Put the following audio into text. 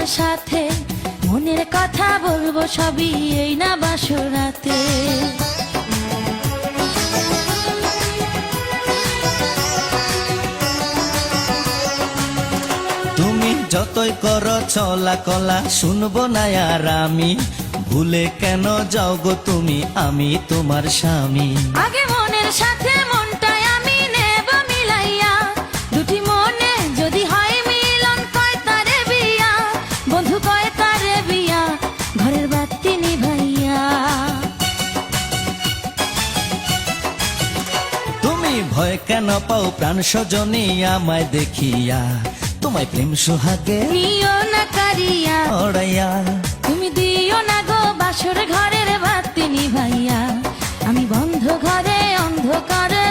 তোমার সাথে মনের কথা বলবো সবই এই না বাসরাতে। তুমি যতই করো চলা কলা শুনবো না আর আমি, ভুলে কেন যাও গো তুমি, আমি তোমার স্বামী। আগে মনের সাথে মনটাই আমি নেব মিলাইয়া, দুটি মনে যদি হয় মিলন কয় তারে বিয়া, বন্ধু কয় তারে বিয়া, ঘরের বাতি নিভাইয়া। তুমি ভয় কেন পাও প্রাণ সজনী আমায় দেখিয়া, তোমায় প্রেম সোহাগে নিও না কারিয়া ওড়াইয়া। তুমি দিও না গো বাসর ঘরের বাতি নিভাইয়া, আমি বন্ধ ঘরে অন্ধকারে